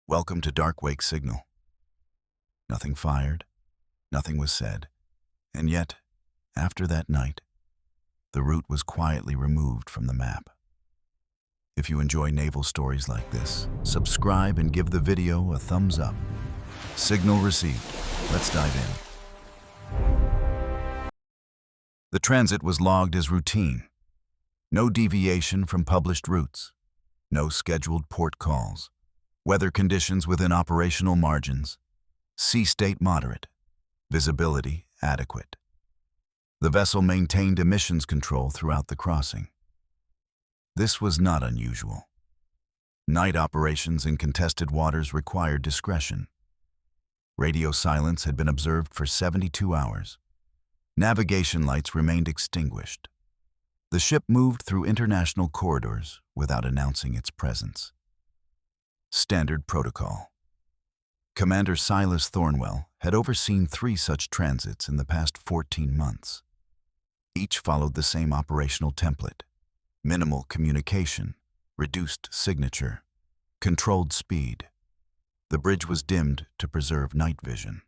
Welcome to Darkwake Signal. Nothing fired, nothing was said, and yet, after that night, the route was quietly removed from the map. If you enjoy naval stories like this, subscribe and give the video a thumbs up. Signal received. Let's dive in. The transit was logged as routine. No deviation from published routes. No scheduled port calls. Weather conditions within operational margins. Sea state moderate. Visibility adequate. The vessel maintained emissions control throughout the crossing. This was not unusual. Night operations in contested waters required discretion. Radio silence had been observed for 72 hours. Navigation lights remained extinguished. The ship moved through international corridors without announcing its presence. Standard protocol. Commander Silas Thornwell had overseen 3 such transits in the past 14 months. Each followed the same operational template: minimal communication, reduced signature, controlled speed. The bridge was dimmed to preserve night vision.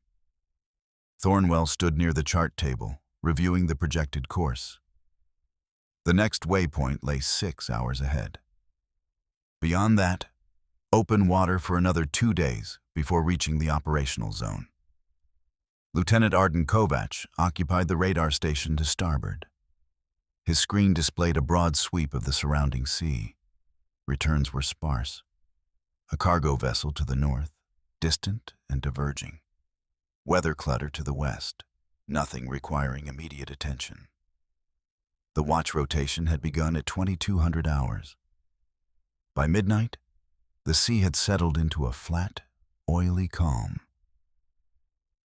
Thornwell stood near the chart table, reviewing the projected course. The next waypoint lay 6 hours ahead. Beyond that, open water for another 2 days before reaching the operational zone. Lieutenant Arden Kovac occupied the radar station to starboard. His screen displayed a broad sweep of the surrounding sea. Returns were sparse. A cargo vessel to the north, distant and diverging. Weather clutter to the west, nothing requiring immediate attention. The watch rotation had begun at 2200 hours. By midnight, the sea had settled into a flat, oily calm.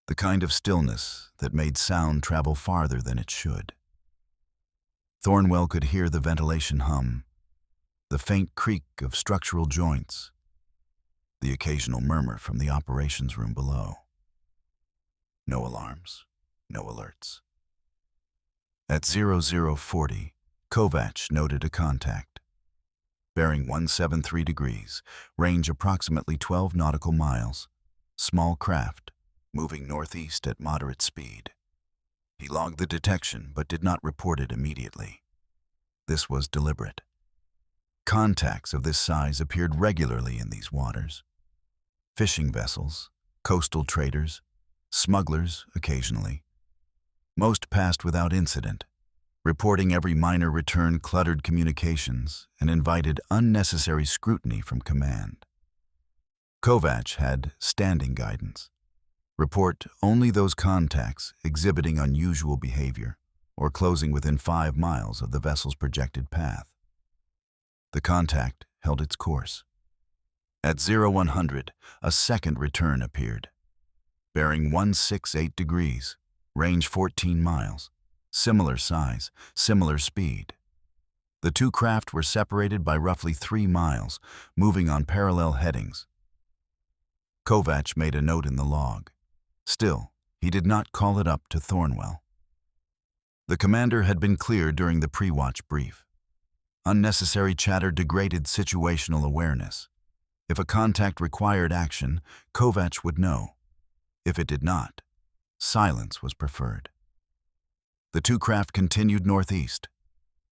The kind of stillness that made sound travel farther than it should. Thornwell could hear the ventilation hum, the faint creak of structural joints, the occasional murmur from the operations room below. No alarms, no alerts. At 0040, Kovac noted a contact. Bearing 173 degrees, range approximately 12 nautical miles, small craft, moving northeast at moderate speed. He logged the detection but did not report it immediately. This was deliberate. Contacts of this size appeared regularly in these waters. Fishing vessels, coastal traders, smugglers occasionally. Most passed without incident. Reporting every minor return cluttered communications and invited unnecessary scrutiny from command. Kovac had standing guidance. Report only those contacts exhibiting unusual behavior or closing within 5 miles of the vessel's projected path. The contact held its course. At 0100, a second return appeared. Bearing 168 degrees, range 14 miles. Similar size, similar speed. The 2 craft were separated by roughly 3 miles, moving on parallel headings. Kovac made a note in the log. Still, he did not call it up to Thornwell. The commander had been clear during the pre-watch brief. Unnecessary chatter degraded situational awareness. If a contact required action, Kovac would know. If it did not, silence was preferred. The 2 craft continued northeast.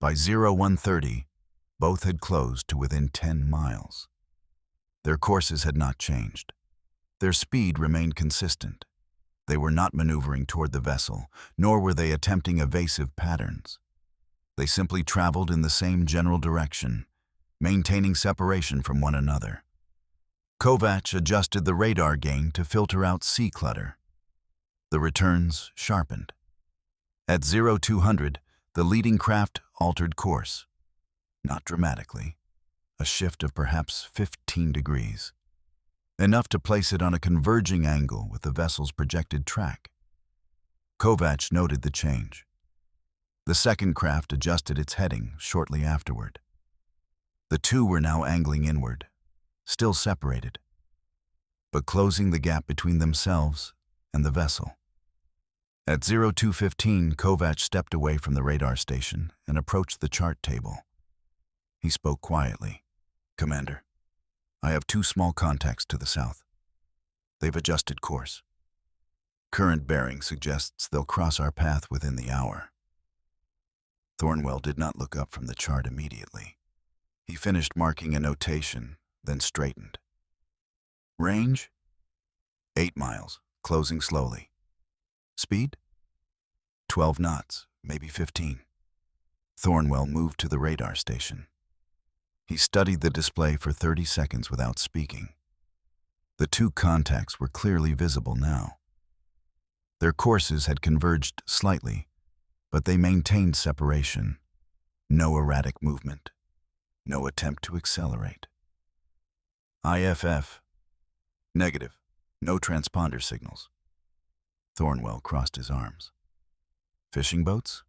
By 0130, both had closed to within 10 miles. Their courses had not changed. Their speed remained consistent. They were not maneuvering toward the vessel, nor were they attempting evasive patterns. They simply traveled in the same general direction, maintaining separation from one another. Kovac adjusted the radar gain to filter out sea clutter. The returns sharpened. At 0200, the leading craft altered course. Not dramatically, a shift of perhaps 15 degrees. Enough to place it on a converging angle with the vessel's projected track. Kovac noted the change. The second craft adjusted its heading shortly afterward. The 2 were now angling inward, still separated, but closing the gap between themselves and the vessel. At 0215, Kovac stepped away from the radar station and approached the chart table. He spoke quietly. "Commander, I have two small contacts to the south. They've adjusted course. Current bearing suggests they'll cross our path within the hour. Thornwell did not look up from the chart immediately. He finished marking a notation, then straightened. Range? 8 miles, closing slowly. Speed? 12 knots, maybe 15. Thornwell moved to the radar station. He studied the display for 30 seconds without speaking. The two contacts were clearly visible now. Their courses had converged slightly, but they maintained separation. No erratic movement. No attempt to accelerate. IFF. Negative. No transponder signals. Thornwell crossed his arms. Fishing boats?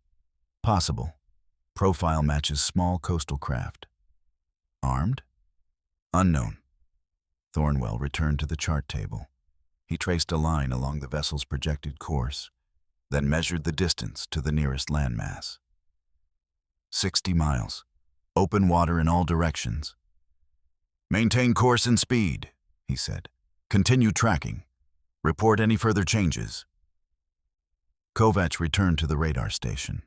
Possible. Profile matches small coastal craft. Armed? Unknown. Thornwell returned to the chart table. He traced a line along the vessel's projected course, then measured the distance to the nearest landmass. 60 miles. Open water in all directions. Maintain course and speed, he said. Continue tracking. Report any further changes. Kovacs returned to the radar station.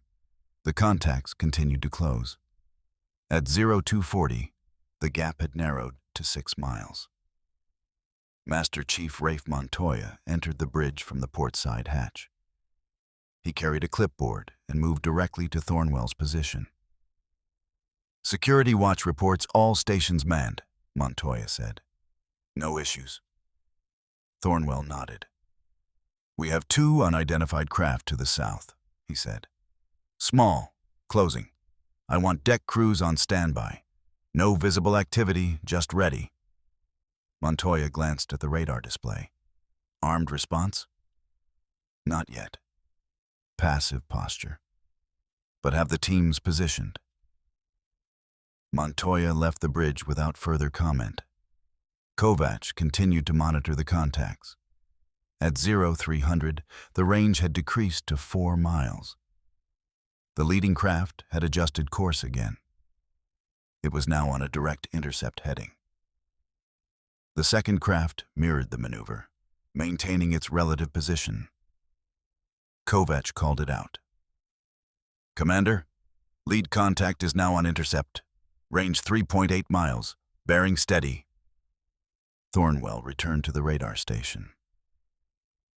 The contacts continued to close. At 0240, the gap had narrowed to 6 miles. Master Chief Rafe Montoya entered the bridge from the port side hatch. He carried a clipboard and moved directly to Thornwell's position. Security Watch reports all stations manned, Montoya said. No issues. Thornwell nodded. We have 2 unidentified craft to the south, he said. Small, closing. I want deck crews on standby. No visible activity, just ready. Montoya glanced at the radar display. Armed response? Not yet. Passive posture. But have the teams positioned. Montoya left the bridge without further comment. Kovacs continued to monitor the contacts. At 0300, the range had decreased to 4 miles. The leading craft had adjusted course again. It was now on a direct intercept heading. The second craft mirrored the maneuver, maintaining its relative position. Kovacs called it out. Commander, lead contact is now on intercept. Range 3.8 miles, bearing steady. Thornwell returned to the radar station.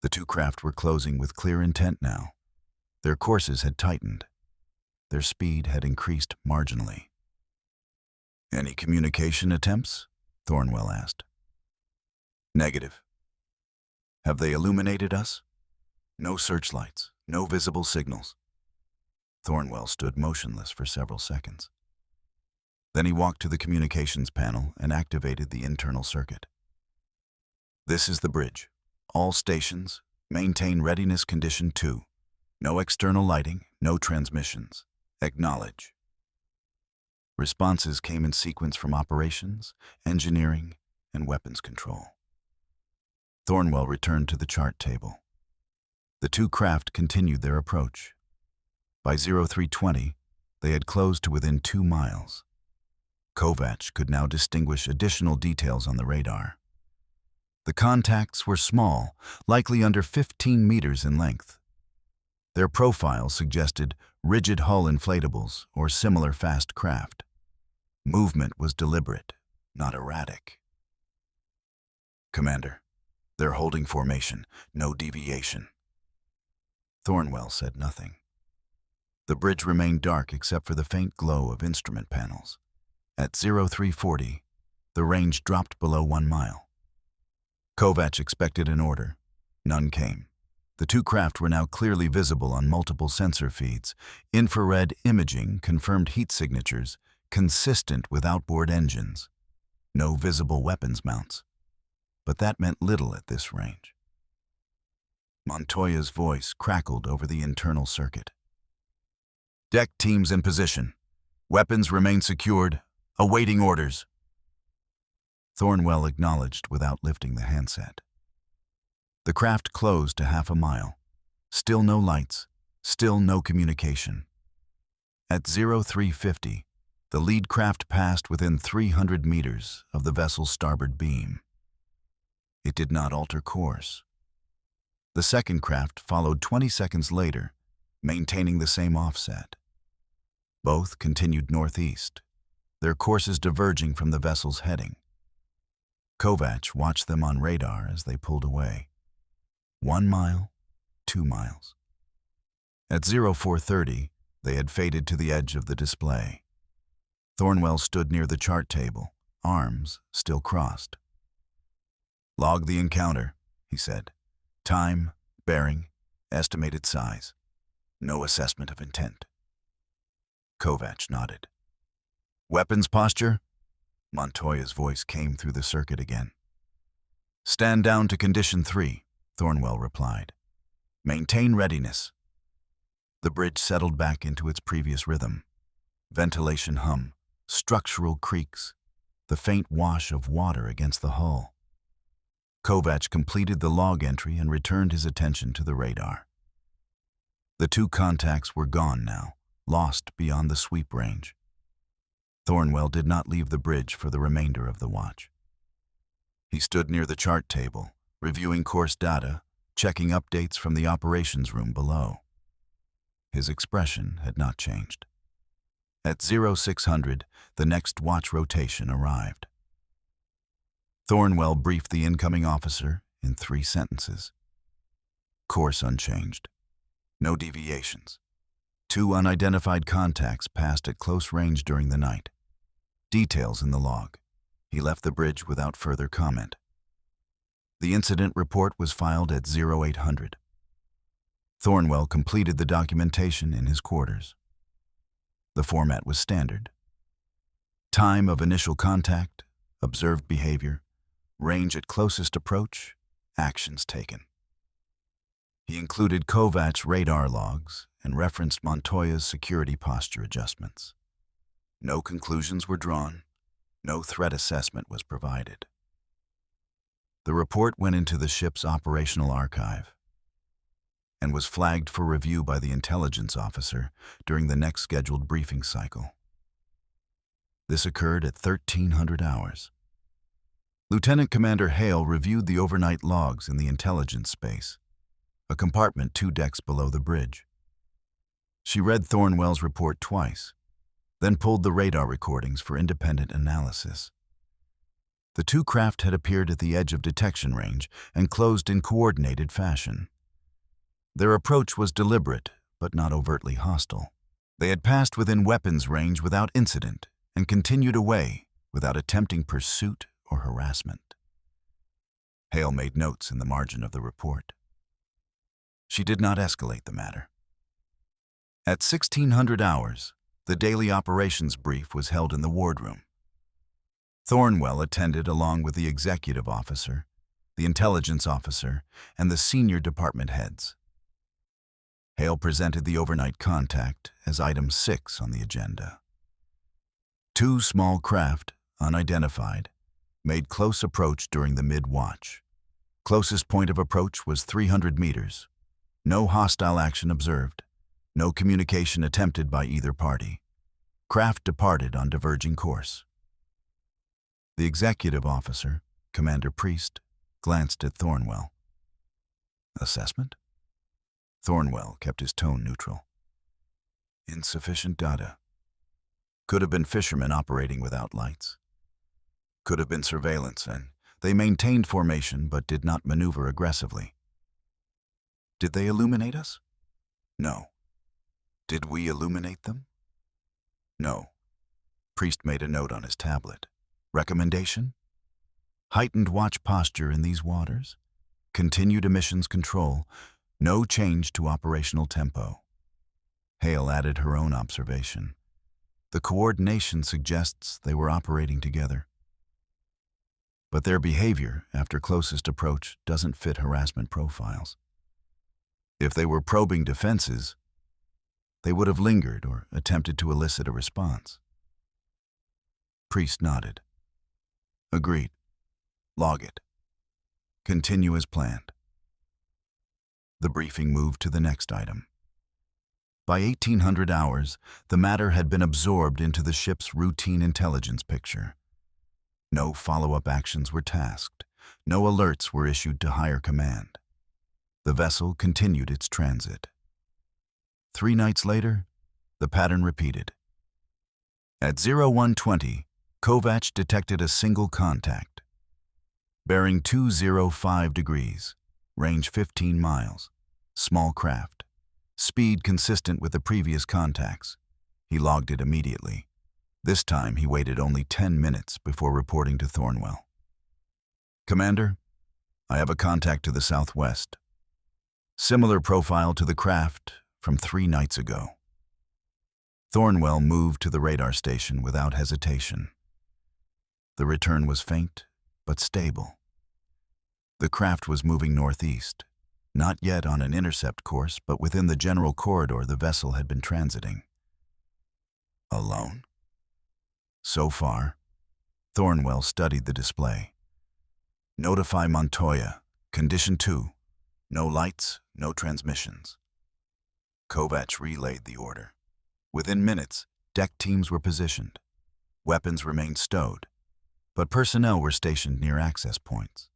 The two craft were closing with clear intent now. Their courses had tightened. Their speed had increased marginally. Any communication attempts? Thornwell asked. Negative. Have they illuminated us? No searchlights, no visible signals. Thornwell stood motionless for several seconds. Then he walked to the communications panel and activated the internal circuit. This is the bridge. All stations, maintain readiness condition 2. No external lighting, no transmissions. Acknowledge. Responses came in sequence from operations, engineering, and weapons control. Thornwell returned to the chart table. The two craft continued their approach. By 0320, they had closed to within 2 miles. Kovacs could now distinguish additional details on the radar. The contacts were small, likely under 15 meters in length. Their profiles suggested rigid hull inflatables or similar fast craft. Movement was deliberate, not erratic. Commander, they're holding formation, no deviation. Thornwell said nothing. The bridge remained dark except for the faint glow of instrument panels. At 0340, the range dropped below 1 mile. Kovacs expected an order. None came. The two craft were now clearly visible on multiple sensor feeds. Infrared imaging confirmed heat signatures consistent with outboard engines. No visible weapons mounts. But that meant little at this range. Montoya's voice crackled over the internal circuit. Deck teams in position. Weapons remain secured. Awaiting orders. Thornwell acknowledged without lifting the handset. The craft closed to 1/2 mile. Still no lights, still no communication. At 0350, The lead craft passed within 300 meters of the vessel's starboard beam. It did not alter course. The second craft followed 20 seconds later, maintaining the same offset. Both continued northeast, their courses diverging from the vessel's heading. Kovacs watched them on radar as they pulled away. 1 mile, 2 miles. At 0430, they had faded to the edge of the display. Thornwell stood near the chart table, arms still crossed. "Log the encounter," he said. "Time, bearing, estimated size. No assessment of intent." Kovacs nodded. "Weapons posture?" Montoya's voice came through the circuit again. "Stand down to condition 3, Thornwell replied. "Maintain readiness." The bridge settled back into its previous rhythm. Ventilation hum, structural creaks, the faint wash of water against the hull. Kovacs completed the log entry and returned his attention to the radar. The two contacts were gone now, lost beyond the sweep range. Thornwell did not leave the bridge for the remainder of the watch. He stood near the chart table, reviewing course data, checking updates from the operations room below. His expression had not changed. At 0600, the next watch rotation arrived. Thornwell briefed the incoming officer in 3 sentences. Course unchanged. No deviations. 2 unidentified contacts passed at close range during the night. Details in the log. He left the bridge without further comment. The incident report was filed at 0800. Thornwell completed the documentation in his quarters. The format was standard. Time of initial contact, observed behavior, range at closest approach, actions taken. He included Kovacs' radar logs and referenced Montoya's security posture adjustments. No conclusions were drawn, no threat assessment was provided. The report went into the ship's operational archive and was flagged for review by the intelligence officer during the next scheduled briefing cycle. This occurred at 1300 hours. Lieutenant Commander Hale reviewed the overnight logs in the intelligence space, a compartment 2 decks below the bridge. She read Thornwell's report twice, then pulled the radar recordings for independent analysis. The 2 craft had appeared at the edge of detection range and closed in coordinated fashion. Their approach was deliberate, but not overtly hostile. They had passed within weapons range without incident and continued away without attempting pursuit or harassment. Hale made notes in the margin of the report. She did not escalate the matter. At 1600 hours, the daily operations brief was held in the wardroom. Thornwell attended along with the executive officer, the intelligence officer, and the senior department heads. Hale presented the overnight contact as item 6 on the agenda. 2 small craft, unidentified, made close approach during the mid-watch. Closest point of approach was 300 meters. No hostile action observed. No communication attempted by either party. Craft departed on diverging course. The executive officer, Commander Priest, glanced at Thornwell. Assessment? Thornwell kept his tone neutral. Insufficient data. Could have been fishermen operating without lights. Could have been surveillance, and they maintained formation but did not maneuver aggressively. Did they illuminate us? No. Did we illuminate them? No. Priest made a note on his tablet. Recommendation? Heightened watch posture in these waters. Continued emissions control. No change to operational tempo. Hale added her own observation. The coordination suggests they were operating together. But their behavior after closest approach doesn't fit harassment profiles. If they were probing defenses, they would have lingered or attempted to elicit a response. Priest nodded. Agreed. Log it. Continue as planned. The briefing moved to the next item. By 1800 hours, the matter had been absorbed into the ship's routine intelligence picture. No follow-up actions were tasked. No alerts were issued to higher command. The vessel continued its transit. 3 nights later, the pattern repeated. At 0120, Kovac detected a single contact. Bearing 205 degrees, range 15 miles, small craft, speed consistent with the previous contacts. He logged it immediately. This time he waited only 10 minutes before reporting to Thornwell. Commander, I have a contact to the southwest. Similar profile to the craft from 3 nights ago. Thornwell moved to the radar station without hesitation. The return was faint, but stable. The craft was moving northeast, not yet on an intercept course, but within the general corridor the vessel had been transiting. Alone? So far, Thornwell studied the display. Notify Montoya, Condition 2. No lights, no transmissions. Kovac relayed the order. Within minutes, deck teams were positioned. Weapons remained stowed, but personnel were stationed near access points.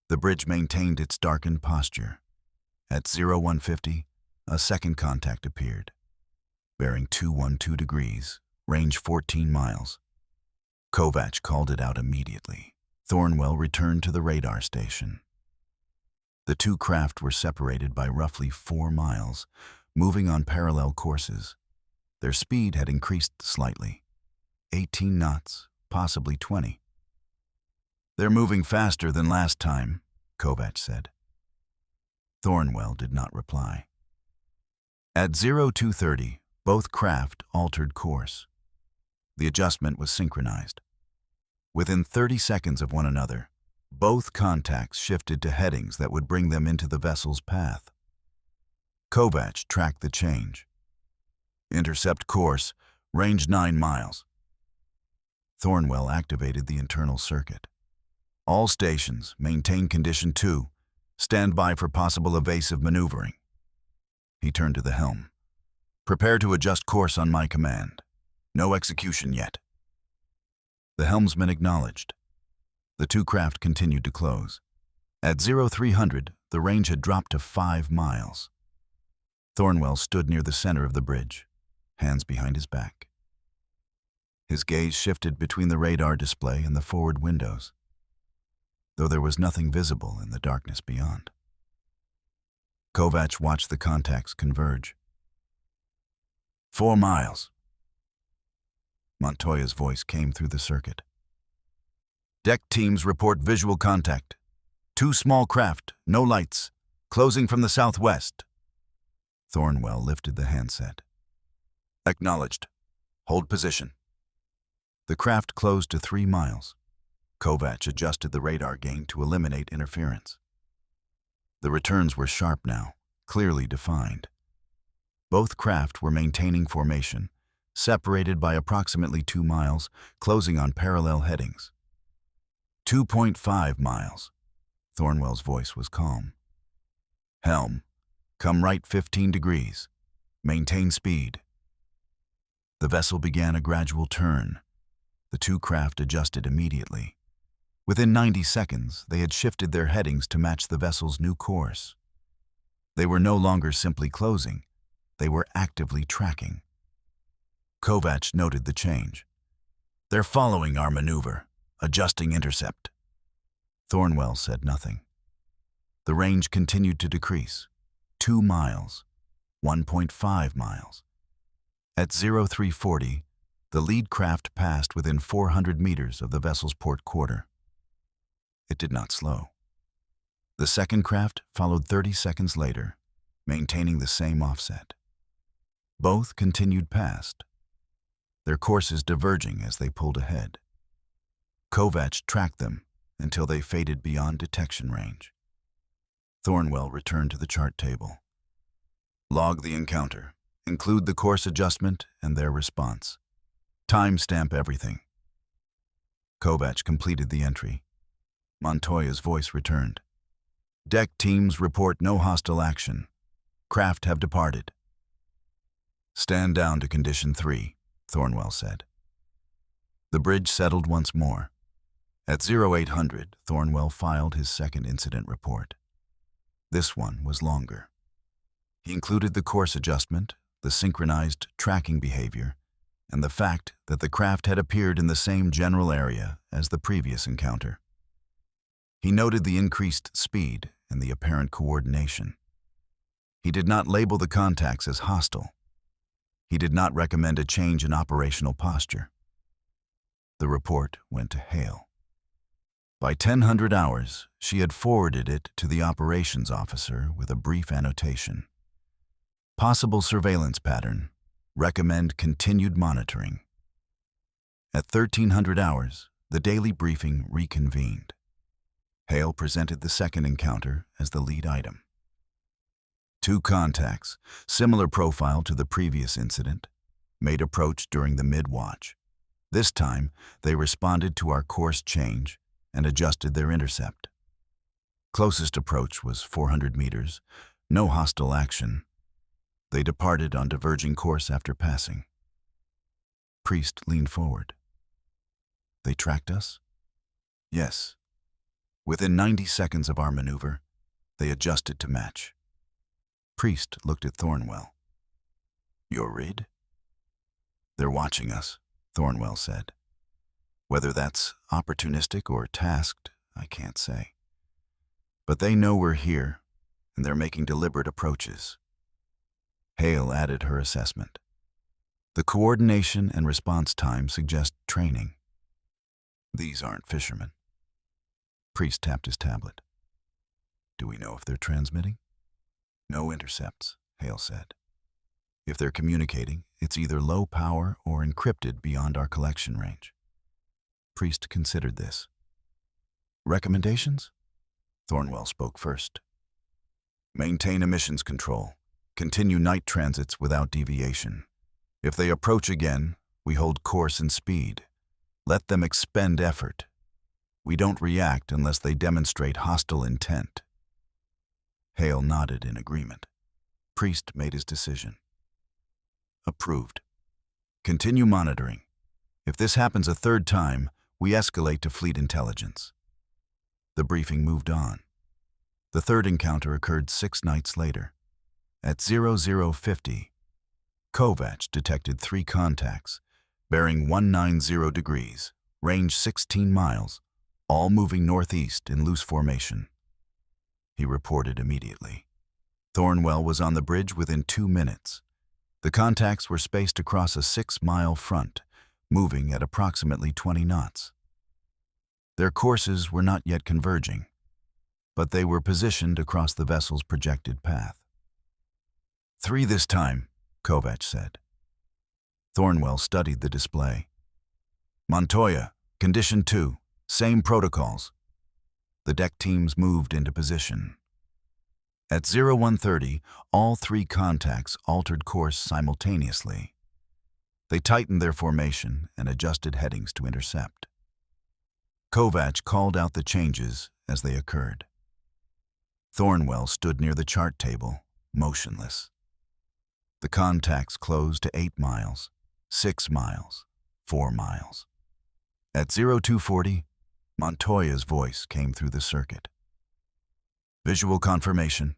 The bridge maintained its darkened posture. At 0150, a second contact appeared. Bearing 212 degrees, range 14 miles. Kovac called it out immediately. Thornwell returned to the radar station. The two craft were separated by roughly 4 miles, moving on parallel courses. Their speed had increased slightly. 18 knots, possibly 20. They're moving faster than last time, Kovac said. Thornwell did not reply. At 0230, both craft altered course. The adjustment was synchronized. Within 30 seconds of one another, both contacts shifted to headings that would bring them into the vessel's path. Kovac tracked the change. Intercept course, range 9 miles. Thornwell activated the internal circuit. All stations, maintain Condition 2. Stand by for possible evasive maneuvering. He turned to the helm. Prepare to adjust course on my command. No execution yet. The helmsman acknowledged. The two craft continued to close. At 0300, the range had dropped to 5 miles. Thornwell stood near the center of the bridge, hands behind his back. His gaze shifted between the radar display and the forward windows, though there was nothing visible in the darkness beyond. Kovac watched the contacts converge. 4 miles. Montoya's voice came through the circuit. Deck teams report visual contact. 2 small craft, no lights, closing from the southwest. Thornwell lifted the handset. Acknowledged. Hold position. The craft closed to 3 miles. Kovac adjusted the radar gain to eliminate interference. The returns were sharp now, clearly defined. Both craft were maintaining formation, separated by approximately 2 miles, closing on parallel headings. 2.5 miles. Thornwell's voice was calm. Helm, come right 15 degrees. Maintain speed. The vessel began a gradual turn. The two craft adjusted immediately. Within 90 seconds, they had shifted their headings to match the vessel's new course. They were no longer simply closing. They were actively tracking. Kovac noted the change. They're following our maneuver, adjusting intercept. Thornwell said nothing. The range continued to decrease. 2 miles, 1.5 miles. At 0340, the lead craft passed within 400 meters of the vessel's port quarter. It did not slow. The second craft followed 30 seconds later, maintaining the same offset. Both continued past, their courses diverging as they pulled ahead. Kovac tracked them until they faded beyond detection range. Thornwell returned to the chart table. Log the encounter. Include the course adjustment and their response. Timestamp everything. Kovac completed the entry. Montoya's voice returned. Deck teams report no hostile action. Craft have departed. Stand down to Condition 3, Thornwell said. The bridge settled once more. At 0800, Thornwell filed his second incident report. This one was longer. He included the course adjustment, the synchronized tracking behavior, and the fact that the craft had appeared in the same general area as the previous encounter. He noted the increased speed and the apparent coordination. He did not label the contacts as hostile. He did not recommend a change in operational posture. The report went to Hale. By 1000 hours, she had forwarded it to the operations officer with a brief annotation. Possible surveillance pattern. Recommend continued monitoring. At 1300 hours, the daily briefing reconvened. Hale presented the second encounter as the lead item. 2 contacts, similar profile to the previous incident, made approach during the mid-watch. This time, they responded to our course change and adjusted their intercept. Closest approach was 400 meters, no hostile action. They departed on diverging course after passing. Priest leaned forward. They tracked us? Yes. Within 90 seconds of our maneuver, they adjusted to match. Priest looked at Thornwell. Your read? They're watching us, Thornwell said. Whether that's opportunistic or tasked, I can't say. But they know we're here, and they're making deliberate approaches. Hale added her assessment. The coordination and response time suggest training. These aren't fishermen. Priest tapped his tablet. Do we know if they're transmitting? No intercepts, Hale said. If they're communicating, it's either low power or encrypted beyond our collection range. Priest considered this. Recommendations? Thornwell spoke first. Maintain emissions control. Continue night transits without deviation. If they approach again, we hold course and speed. Let them expend effort. We don't react unless they demonstrate hostile intent. Hale nodded in agreement. Priest made his decision. Approved. Continue monitoring. If this happens a third time, we escalate to fleet intelligence. The briefing moved on. The third encounter occurred 6 nights later. At 0050, Kovac detected 3 contacts, bearing 190 degrees, range 16 miles, all moving northeast in loose formation. He reported immediately. Thornwell was on the bridge within 2 minutes. The contacts were spaced across a 6-mile front, moving at approximately 20 knots. Their courses were not yet converging, but they were positioned across the vessel's projected path. 3 this time, Kovac said. Thornwell studied the display. Montoya, Condition 2, same protocols. The deck teams moved into position. At 0130, all 3 contacts altered course simultaneously. They tightened their formation and adjusted headings to intercept. Kovac called out the changes as they occurred. Thornwell stood near the chart table, motionless. The contacts closed to 8 miles, 6 miles, 4 miles. At 0240, Montoya's voice came through the circuit. Visual confirmation.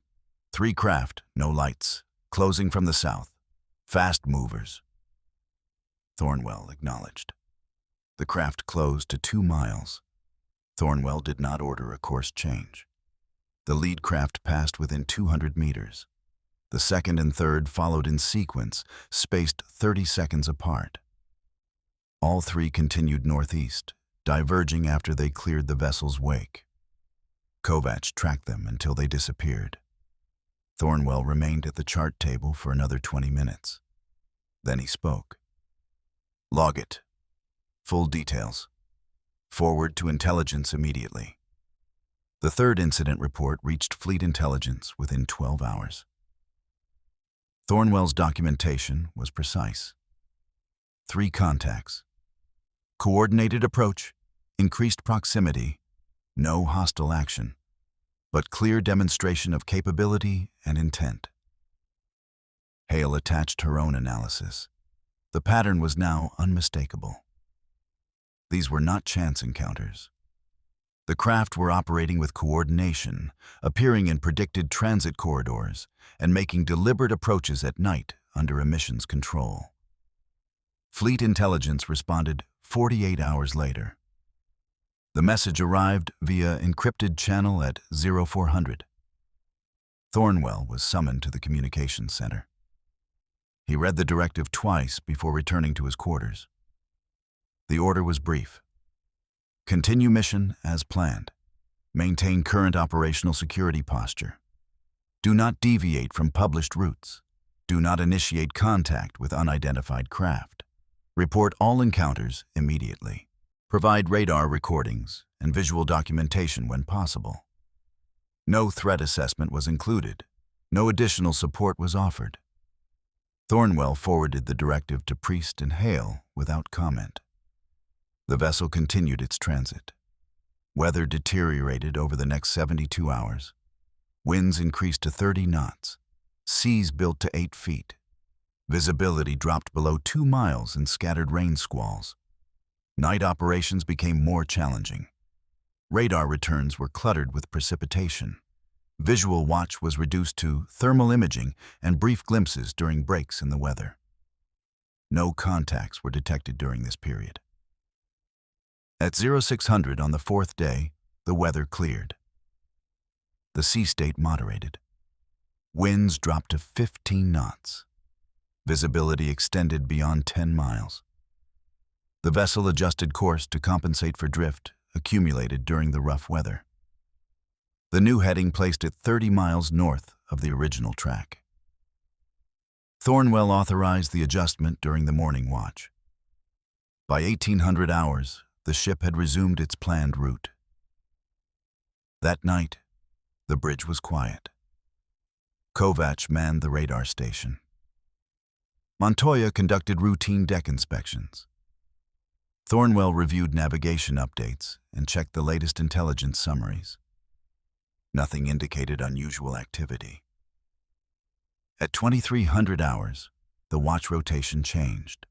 3 craft, no lights, closing from the south. Fast movers. Thornwell acknowledged. The craft closed to 2 miles. Thornwell did not order a course change. The lead craft passed within 200 meters. The second and third followed in sequence, spaced 30 seconds apart. All 3 continued northeast, diverging after they cleared the vessel's wake. Kovac tracked them until they disappeared. Thornwell remained at the chart table for another 20 minutes. Then he spoke. Log it. Full details. Forward to intelligence immediately. The third incident report reached fleet intelligence within 12 hours. Thornwell's documentation was precise. 3 contacts. Coordinated approach, increased proximity, no hostile action, but clear demonstration of capability and intent. Hale attached her own analysis. The pattern was now unmistakable. These were not chance encounters. The craft were operating with coordination, appearing in predicted transit corridors, and making deliberate approaches at night under emissions control. Fleet intelligence responded 48 hours later. The message arrived via encrypted channel at 0400. Thornwell was summoned to the communications center. He read the directive twice before returning to his quarters. The order was brief. Continue mission as planned. Maintain current operational security posture. Do not deviate from published routes. Do not initiate contact with unidentified craft. Report all encounters immediately. Provide radar recordings and visual documentation when possible. No threat assessment was included. No additional support was offered. Thornwell forwarded the directive to Priest and Hale without comment. The vessel continued its transit. Weather deteriorated over the next 72 hours. Winds increased to 30 knots. Seas built to 8 feet. Visibility dropped below 2 miles in scattered rain squalls. Night operations became more challenging. Radar returns were cluttered with precipitation. Visual watch was reduced to thermal imaging and brief glimpses during breaks in the weather. No contacts were detected during this period. At 0600 on the 4th day, the weather cleared. The sea state moderated. Winds dropped to 15 knots. Visibility extended beyond 10 miles. The vessel adjusted course to compensate for drift accumulated during the rough weather. The new heading placed it 30 miles north of the original track. Thornwell authorized the adjustment during the morning watch. By 1800 hours, the ship had resumed its planned route. That night, the bridge was quiet. Kovacs manned the radar station. Montoya conducted routine deck inspections. Thornwell reviewed navigation updates and checked the latest intelligence summaries. Nothing indicated unusual activity. At 2300 hours, the watch rotation changed.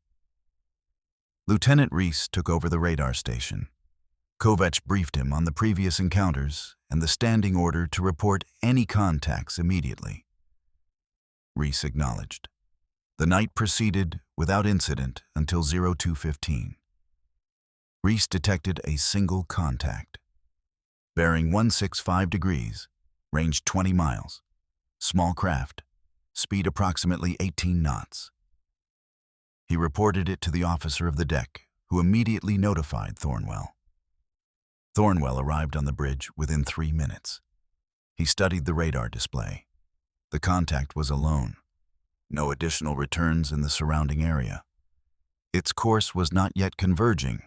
Lieutenant Reese took over the radar station. Kovacs briefed him on the previous encounters and the standing order to report any contacts immediately. Reese acknowledged. The night proceeded without incident until 0215. Reese detected a single contact. Bearing 165 degrees, range 20 miles, small craft, speed approximately 18 knots. He reported it to the officer of the deck, who immediately notified Thornwell. Thornwell arrived on the bridge within 3 minutes. He studied the radar display. The contact was alone. No additional returns in the surrounding area. Its course was not yet converging,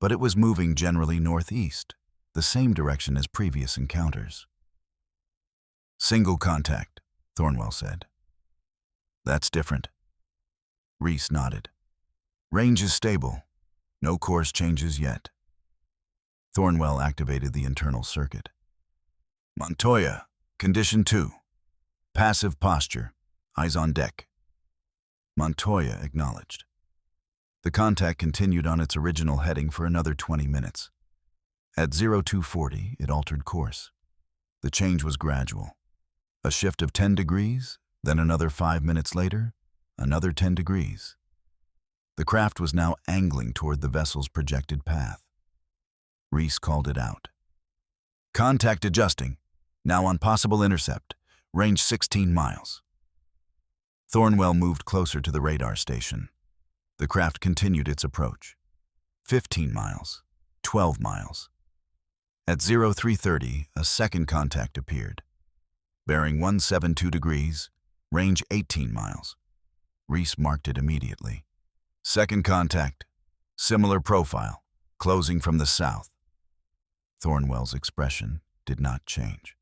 but it was moving generally northeast, the same direction as previous encounters. Single contact, Thornwell said. That's different. Reese nodded. Range is stable. No course changes yet. Thornwell activated the internal circuit. Montoya, condition 2. Passive posture. Eyes on deck. Montoya acknowledged. The contact continued on its original heading for another 20 minutes. At 0240, it altered course. The change was gradual. A shift of 10 degrees, then another 5 minutes later, another 10 degrees. The craft was now angling toward the vessel's projected path. Reese called it out. Contact adjusting. Now on possible intercept. Range 16 miles. Thornwell moved closer to the radar station. The craft continued its approach. 15 miles. 12 miles. At 0330, a second contact appeared. Bearing 172 degrees, range 18 miles. Reese marked it immediately. Second contact. Similar profile. Closing from the south. Thornwell's expression did not change.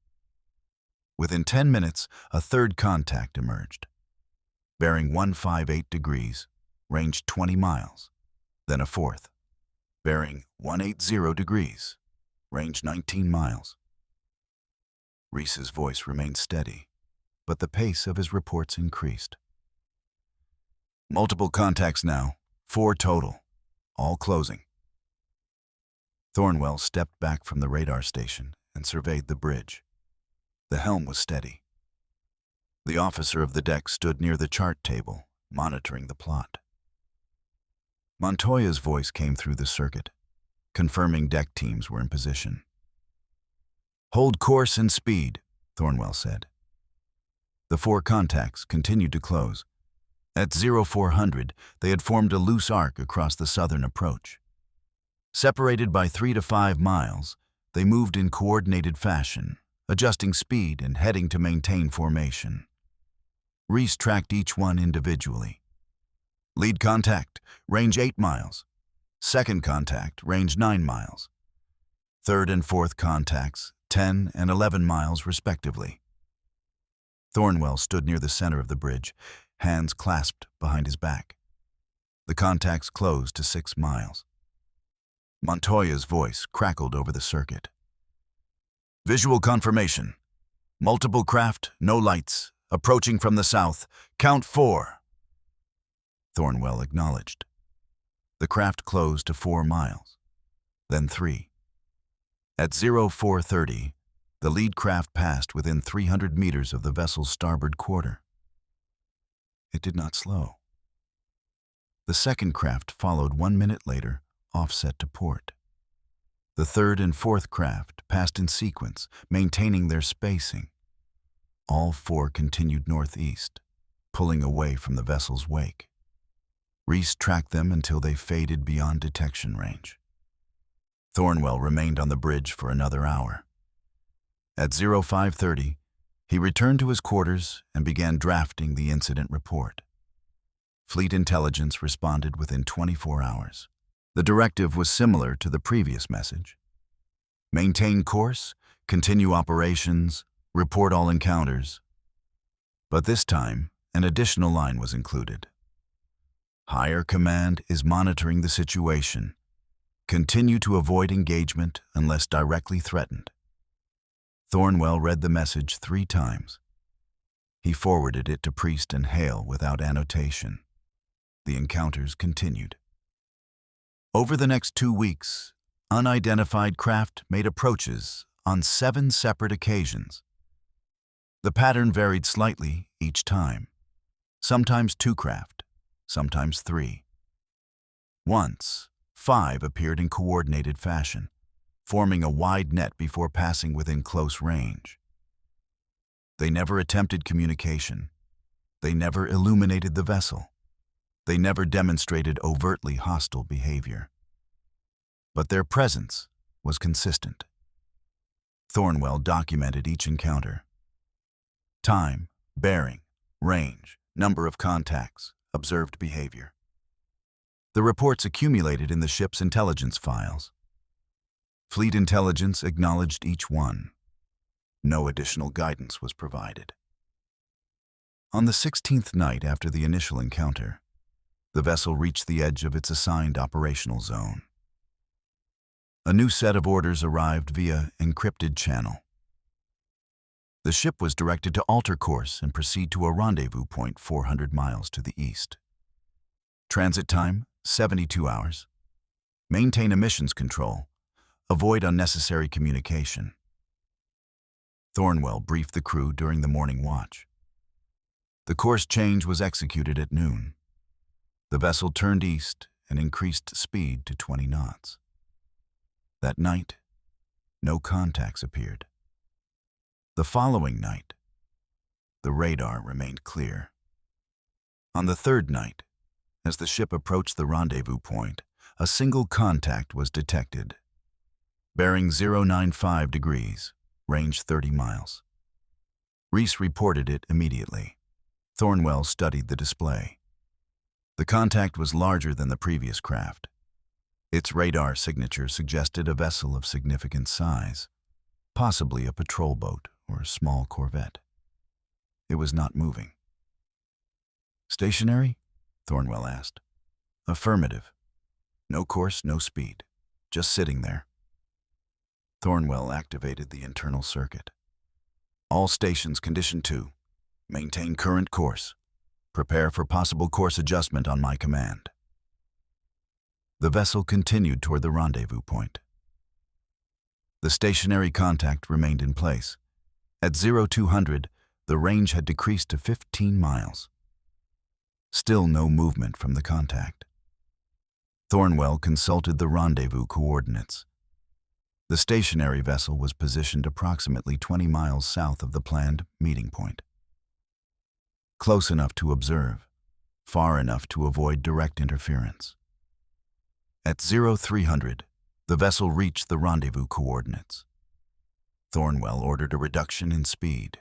Within 10 minutes, a third contact emerged. Bearing 158 degrees, range 20 miles. Then a fourth. Bearing 180 degrees, range 19 miles. Reese's voice remained steady, but the pace of his reports increased. Multiple contacts now, 4 total, all closing. Thornwell stepped back from the radar station and surveyed the bridge. The helm was steady. The officer of the deck stood near the chart table, monitoring the plot. Montoya's voice came through the circuit, confirming deck teams were in position. "Hold course and speed," Thornwell said. The 4 contacts continued to close. At 0400, they had formed a loose arc across the southern approach. Separated by 3 to 5 miles, they moved in coordinated fashion, adjusting speed and heading to maintain formation. Reese tracked each one individually. Lead contact, range 8 miles. Second contact, range 9 miles. Third and fourth contacts, 10 and 11 miles respectively. Thornwell stood near the center of the bridge, hands clasped behind his back. The contacts closed to 6 miles. Montoya's voice crackled over the circuit. "Visual confirmation. Multiple craft, no lights, approaching from the south. Count 4. Thornwell acknowledged. The craft closed to 4 miles, then 3. At 0430, the lead craft passed within 300 meters of the vessel's starboard quarter. It did not slow. The second craft followed 1 minute later, offset to port. The third and fourth craft passed in sequence, maintaining their spacing. All 4 continued northeast, pulling away from the vessel's wake. Reese tracked them until they faded beyond detection range. Thornwell remained on the bridge for another hour. At 0530, he returned to his quarters and began drafting the incident report. Fleet intelligence responded within 24 hours. The directive was similar to the previous message. Maintain course, continue operations, report all encounters. But this time, an additional line was included. Higher command is monitoring the situation. Continue to avoid engagement unless directly threatened. Thornwell read the message 3 times. He forwarded it to Priest and Hale without annotation. The encounters continued. Over the next 2 weeks, unidentified craft made approaches on 7 separate occasions. The pattern varied slightly each time, sometimes 2 craft, sometimes 3. Once, 5 appeared in coordinated fashion, forming a wide net before passing within close range. They never attempted communication. They never illuminated the vessel. They never demonstrated overtly hostile behavior. But their presence was consistent. Thornwell documented each encounter. Time, bearing, range, number of contacts, observed behavior. The reports accumulated in the ship's intelligence files. Fleet intelligence acknowledged each one. No additional guidance was provided. On the 16th night after the initial encounter, the vessel reached the edge of its assigned operational zone. A new set of orders arrived via encrypted channel. The ship was directed to alter course and proceed to a rendezvous point 400 miles to the east. Transit time, 72 hours. Maintain emissions control. Avoid unnecessary communication. Thornwell briefed the crew during the morning watch. The course change was executed at noon. The vessel turned east and increased speed to 20 knots. That night, no contacts appeared. The following night, the radar remained clear. On the 3rd night, as the ship approached the rendezvous point, a single contact was detected. Bearing 095 degrees, range 30 miles. Reese reported it immediately. Thornwell studied the display. The contact was larger than the previous craft. Its radar signature suggested a vessel of significant size, possibly a patrol boat or a small corvette. It was not moving. "Stationary?" Thornwell asked. "Affirmative. No course, no speed. Just sitting there." Thornwell activated the internal circuit. "All stations condition 2. Maintain current course. Prepare for possible course adjustment on my command. The vessel continued toward the rendezvous point. The stationary contact remained in place. At 0200, the range had decreased to 15 miles. Still no movement from the contact. Thornwell consulted the rendezvous coordinates. The stationary vessel was positioned approximately 20 miles south of the planned meeting point. Close enough to observe, far enough to avoid direct interference. At 0300, the vessel reached the rendezvous coordinates. Thornwell ordered a reduction in speed.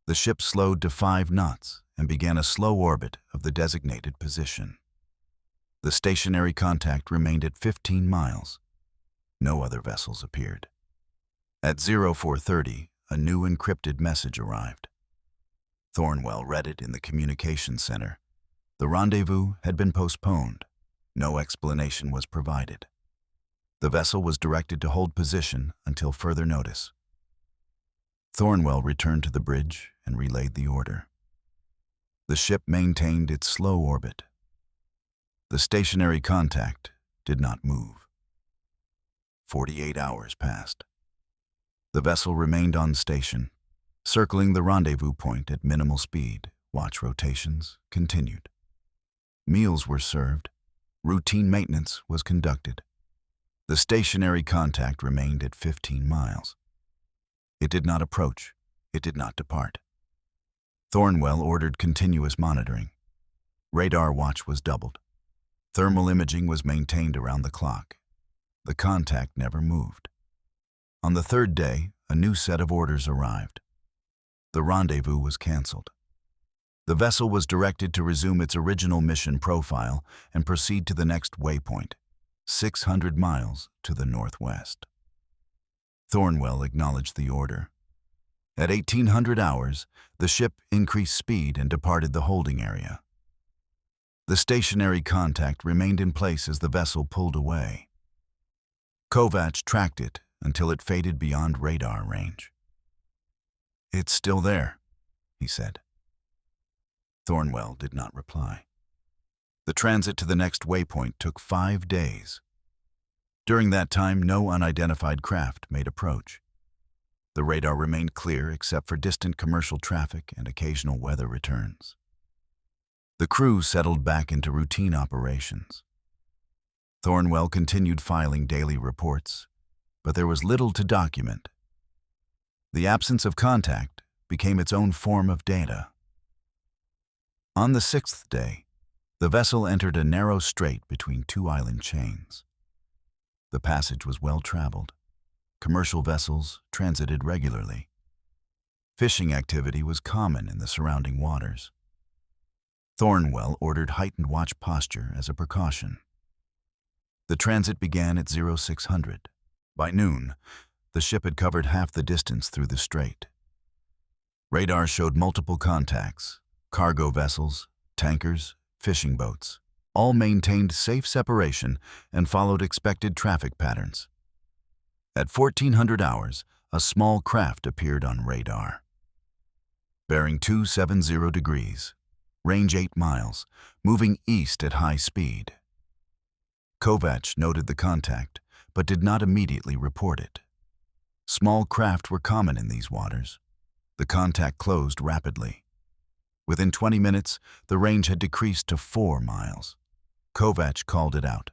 The ship slowed to 5 knots and began a slow orbit of the designated position. The stationary contact remained at 15 miles. No other vessels appeared. At 0430, a new encrypted message arrived. Thornwell read it in the communications center. The rendezvous had been postponed. No explanation was provided. The vessel was directed to hold position until further notice. Thornwell returned to the bridge and relayed the order. The ship maintained its slow orbit. The stationary contact did not move. 48 hours passed. The vessel remained on station, circling the rendezvous point at minimal speed. Watch rotations continued. Meals were served. Routine maintenance was conducted. The stationary contact remained at 15 miles. It did not approach. It did not depart. Thornwell ordered continuous monitoring. Radar watch was doubled. Thermal imaging was maintained around the clock. The contact never moved. On the third day, a new set of orders arrived. The rendezvous was canceled. The vessel was directed to resume its original mission profile and proceed to the next waypoint, 600 miles to the northwest. Thornwell acknowledged the order. At 1800 hours, the ship increased speed and departed the holding area. The stationary contact remained in place as the vessel pulled away. Kovacs tracked it until it faded beyond radar range. "It's still there," he said. Thornwell did not reply. The transit to the next waypoint took 5 days. During that time, no unidentified craft made approach. The radar remained clear except for distant commercial traffic and occasional weather returns. The crew settled back into routine operations. Thornwell continued filing daily reports, but there was little to document. The absence of contact became its own form of data. On the 6th day, the vessel entered a narrow strait between 2 island chains. The passage was well traveled. Commercial vessels transited regularly. Fishing activity was common in the surrounding waters. Thornwell ordered heightened watch posture as a precaution. The transit began at 0600. By noon, the ship had covered half the distance through the strait. Radar showed multiple contacts: cargo vessels, tankers, fishing boats. All maintained safe separation and followed expected traffic patterns. At 1400 hours, a small craft appeared on radar. Bearing 270 degrees, range 8 miles, moving east at high speed. Kovacs noted the contact, but did not immediately report it. Small craft were common in these waters. The contact closed rapidly. Within 20 minutes, the range had decreased to 4 miles. Kovacs called it out.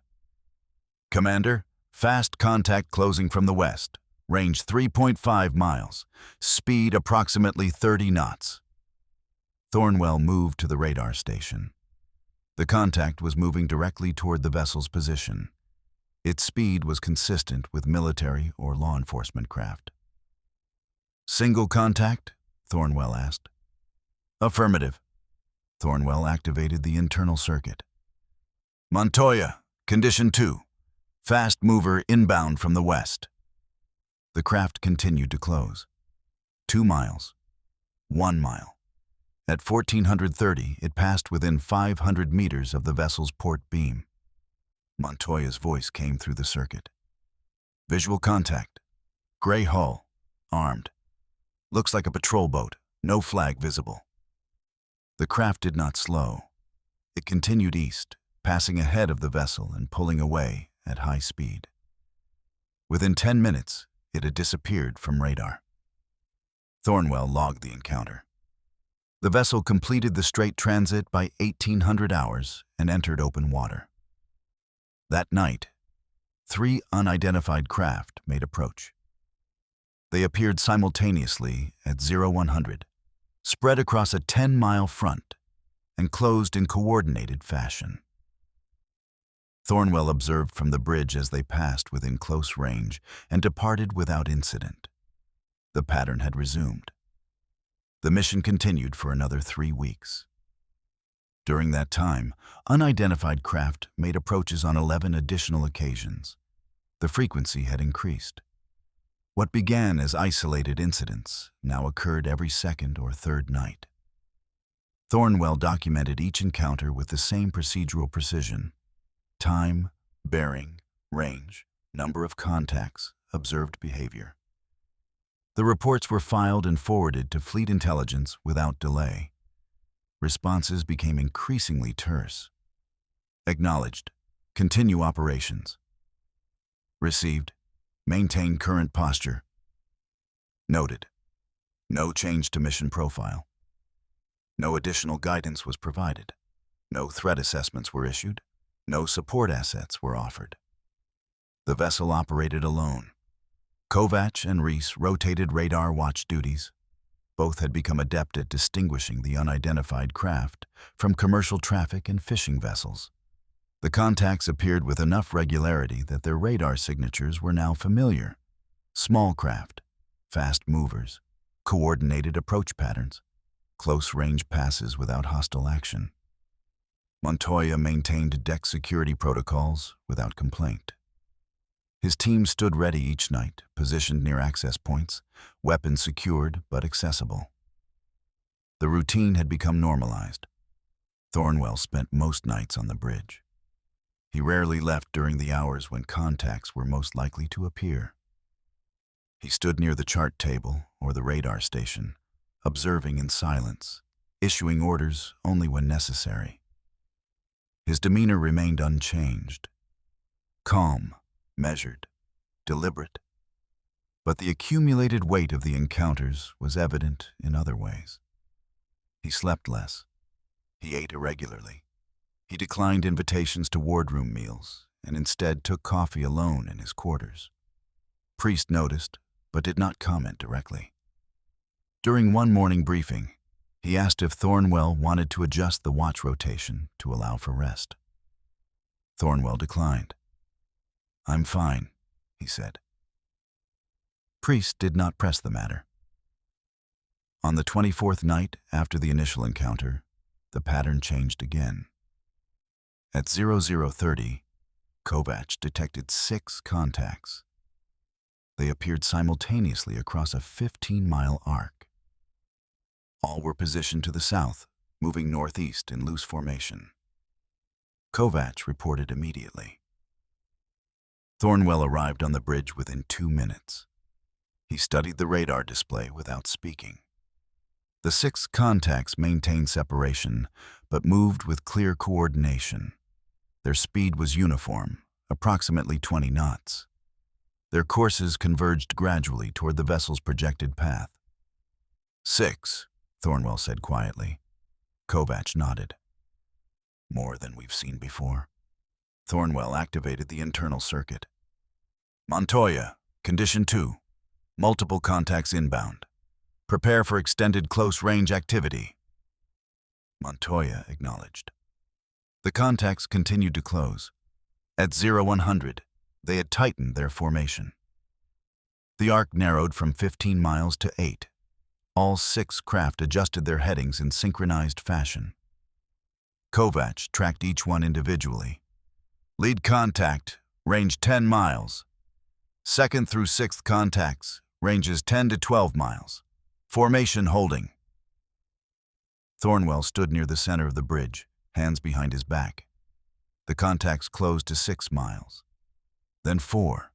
"Commander, fast contact closing from the west. Range 3.5 miles. Speed approximately 30 knots. Thornwell moved to the radar station. The contact was moving directly toward the vessel's position. Its speed was consistent with military or law enforcement craft. "Single contact?" Thornwell asked. "Affirmative." Thornwell activated the internal circuit. "Montoya, condition 2. Fast mover inbound from the west." The craft continued to close. 2 miles. 1 mile. At 1430, it passed within 500 meters of the vessel's port beam. Montoya's voice came through the circuit. "Visual contact. Gray hull. Armed. Looks like a patrol boat. No flag visible." The craft did not slow. It continued east, passing ahead of the vessel and pulling away at high speed. Within 10 minutes, it had disappeared from radar. Thornwell logged the encounter. The vessel completed the straight transit by 1800 hours and entered open water. That night, 3 unidentified craft made approach. They appeared simultaneously at 0100, spread across a 10-mile front, and closed in coordinated fashion. Thornwell observed from the bridge as they passed within close range and departed without incident. The pattern had resumed. The mission continued for another 3 weeks. During that time, unidentified craft made approaches on 11 additional occasions. The frequency had increased. What began as isolated incidents now occurred every second or third night. Thornwell documented each encounter with the same procedural precision: time, bearing, range, number of contacts, observed behavior. The reports were filed and forwarded to Fleet Intelligence without delay. Responses became increasingly terse. Acknowledged. Continue operations. Received. Maintain current posture. Noted. No change to mission profile. No additional guidance was provided. No threat assessments were issued. No support assets were offered. The vessel operated alone. Kovacs and Reese rotated radar watch duties. Both had become adept at distinguishing the unidentified craft from commercial traffic and fishing vessels. The contacts appeared with enough regularity that their radar signatures were now familiar. Small craft, fast movers, coordinated approach patterns, close-range passes without hostile action. Montoya maintained deck security protocols without complaint. His team stood ready each night, positioned near access points, weapons secured but accessible. The routine had become normalized. Thornwell spent most nights on the bridge. He rarely left during the hours when contacts were most likely to appear. He stood near the chart table or the radar station, observing in silence, issuing orders only when necessary. His demeanor remained unchanged. Calm, measured, deliberate. But the accumulated weight of the encounters was evident in other ways. He slept less. He ate irregularly. He declined invitations to wardroom meals and instead took coffee alone in his quarters. Priest noticed, but did not comment directly. During one morning briefing, he asked if Thornwell wanted to adjust the watch rotation to allow for rest. Thornwell declined. "I'm fine," he said. Priest did not press the matter. On the 24th night after the initial encounter, the pattern changed again. At 0030, Kovacs detected 6 contacts. They appeared simultaneously across a 15-mile arc. All were positioned to the south, moving northeast in loose formation. Kovacs reported immediately. Thornwell arrived on the bridge within 2 minutes. He studied the radar display without speaking. The 6 contacts maintained separation, but moved with clear coordination. Their speed was uniform, approximately 20 knots. Their courses converged gradually toward the vessel's projected path. 6, Thornwell said quietly. Kovacs nodded. More than we've seen before. Thornwell activated the internal circuit. Montoya, Condition 2. Multiple contacts inbound. Prepare for extended close-range activity. Montoya acknowledged. The contacts continued to close. At 0100, they had tightened their formation. The arc narrowed from 15 miles to 8. All 6 craft adjusted their headings in synchronized fashion. Kovacs tracked each one individually. Lead contact, range 10 miles. Second through 6th contacts, ranges 10 to 12 miles. Formation holding. Thornwell stood near the center of the bridge, hands behind his back. The contacts closed to 6 miles. Then 4.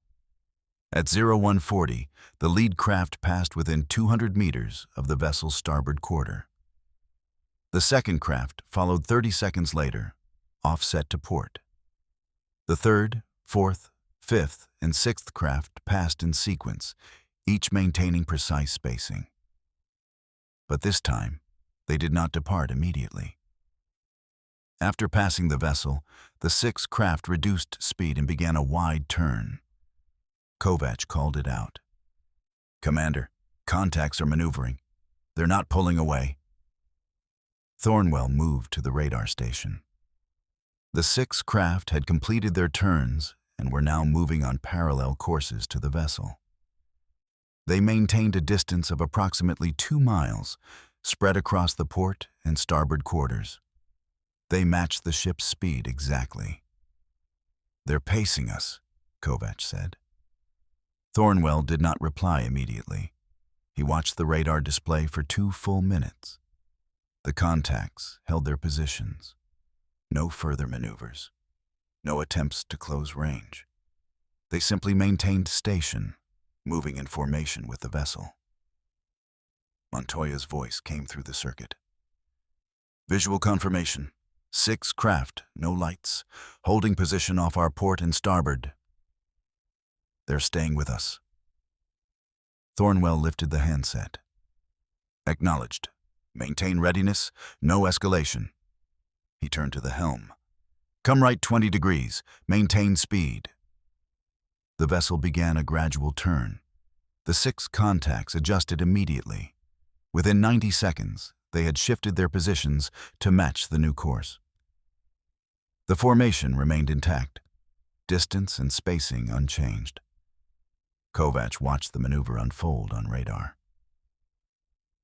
At 0140, the lead craft passed within 200 meters of the vessel's starboard quarter. The second craft followed 30 seconds later, offset to port. The third, fourth, fifth, and sixth craft passed in sequence, each maintaining precise spacing. But this time, they did not depart immediately. After passing the vessel, the sixth craft reduced speed and began a wide turn. Kovac called it out. "Commander, contacts are maneuvering. They're not pulling away." Thornwell moved to the radar station. The six craft had completed their turns and were now moving on parallel courses to the vessel. They maintained a distance of approximately 2 miles, spread across the port and starboard quarters. They matched the ship's speed exactly. "They're pacing us," Kovac said. Thornwell did not reply immediately. He watched the radar display for 2 full minutes. The contacts held their positions. No further maneuvers. No attempts to close range. They simply maintained station, moving in formation with the vessel. Montoya's voice came through the circuit. "Visual confirmation. 6 craft, no lights, holding position off our port and starboard. They're staying with us." Thornwell lifted the handset. "Acknowledged. Maintain readiness, no escalation." He turned to the helm. "Come right 20 degrees. Maintain speed." The vessel began a gradual turn. The 6 contacts adjusted immediately. Within 90 seconds, they had shifted their positions to match the new course. The formation remained intact, distance and spacing unchanged. Kovac watched the maneuver unfold on radar.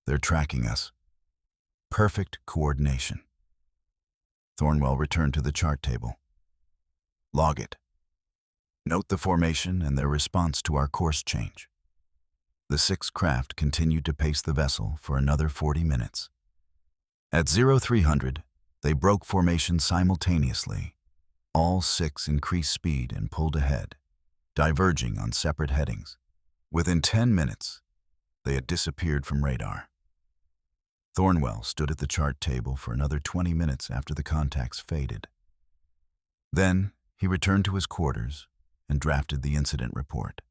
"They're tracking us. Perfect coordination." Thornwell returned to the chart table. "Log it. Note the formation and their response to our course change." The 6 craft continued to pace the vessel for another 40 minutes. At 0300, they broke formation simultaneously. All 6 increased speed and pulled ahead, diverging on separate headings. Within 10 minutes, they had disappeared from radar. Thornwell stood at the chart table for another 20 minutes after the contacts faded. Then, he returned to his quarters and drafted the incident report.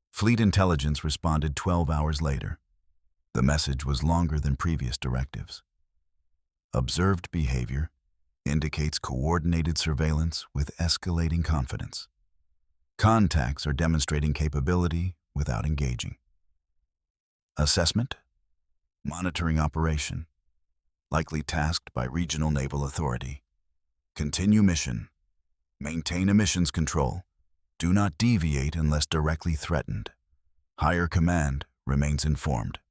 Fleet Intelligence responded 12 hours later. The message was longer than previous directives. "Observed behavior indicates coordinated surveillance with escalating confidence. Contacts are demonstrating capability without engaging. Assessment: monitoring operation, likely tasked by regional naval authority. Continue mission. Maintain emissions control. Do not deviate unless directly threatened. Higher command remains informed."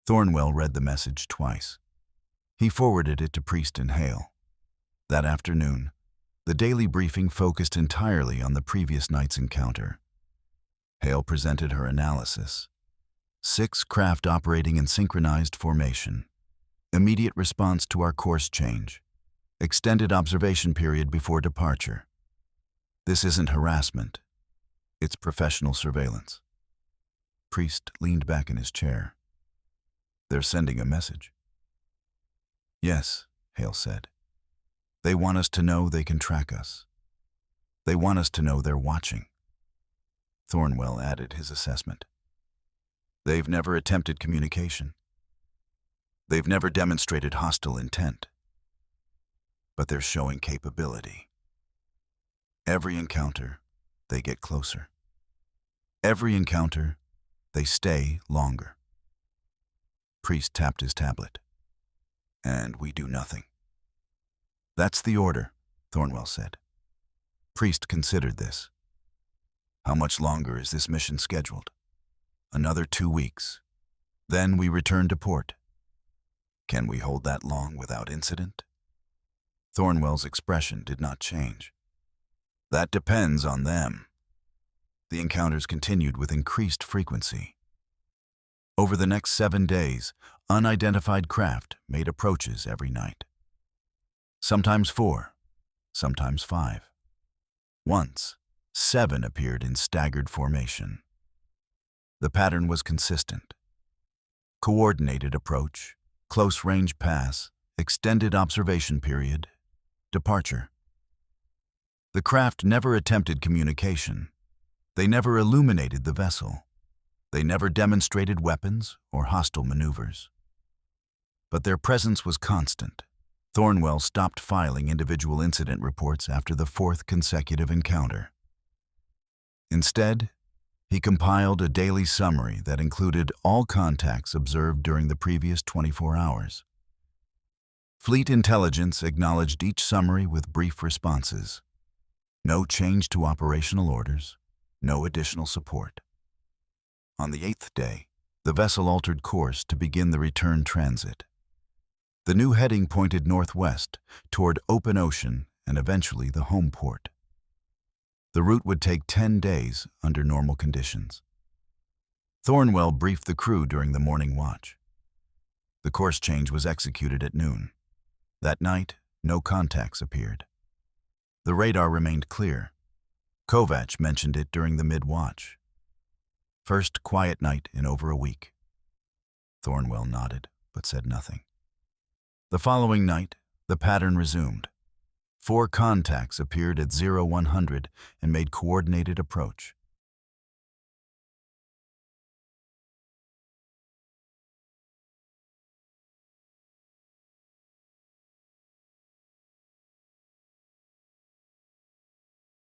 Thornwell read the message twice. He forwarded it to Priest and Hale. That afternoon, the daily briefing focused entirely on the previous night's encounter. Hale presented her analysis. 6 craft operating in synchronized formation. Immediate response to our course change. Extended observation period before departure. This isn't harassment. It's professional surveillance. Priest leaned back in his chair. "They're sending a message." "Yes," Hale said. "They want us to know they can track us. They want us to know they're watching." Thornwell added his assessment. "They've never attempted communication. They've never demonstrated hostile intent. But they're showing capability. Every encounter, they get closer. Every encounter, they stay longer." Priest tapped his tablet. "And we do nothing." "That's the order," Thornwell said. Priest considered this. "How much longer is this mission scheduled?" "Another 2 weeks. Then we return to port." "Can we hold that long without incident?" Thornwell's expression did not change. "That depends on them." The encounters continued with increased frequency. Over the next 7 days, unidentified craft made approaches every night. Sometimes 4, sometimes 5. Once, 7 appeared in staggered formation. The pattern was consistent. Coordinated approach, close-range pass, extended observation period, departure. The craft never attempted communication. They never illuminated the vessel. They never demonstrated weapons or hostile maneuvers. But their presence was constant. Thornwell stopped filing individual incident reports after the fourth consecutive encounter. Instead, he compiled a daily summary that included all contacts observed during the previous 24 hours. Fleet intelligence acknowledged each summary with brief responses. No change to operational orders, no additional support. On the 8th day, the vessel altered course to begin the return transit. The new heading pointed northwest toward open ocean and eventually the home port. The route would take 10 days under normal conditions. Thornwell briefed the crew during the morning watch. The course change was executed at noon. That night, no contacts appeared. The radar remained clear. Kovac mentioned it during the mid-watch. First quiet night in over a week. Thornwell nodded, but said nothing. The following night, the pattern resumed. 4 contacts appeared at 0100 and made coordinated approach.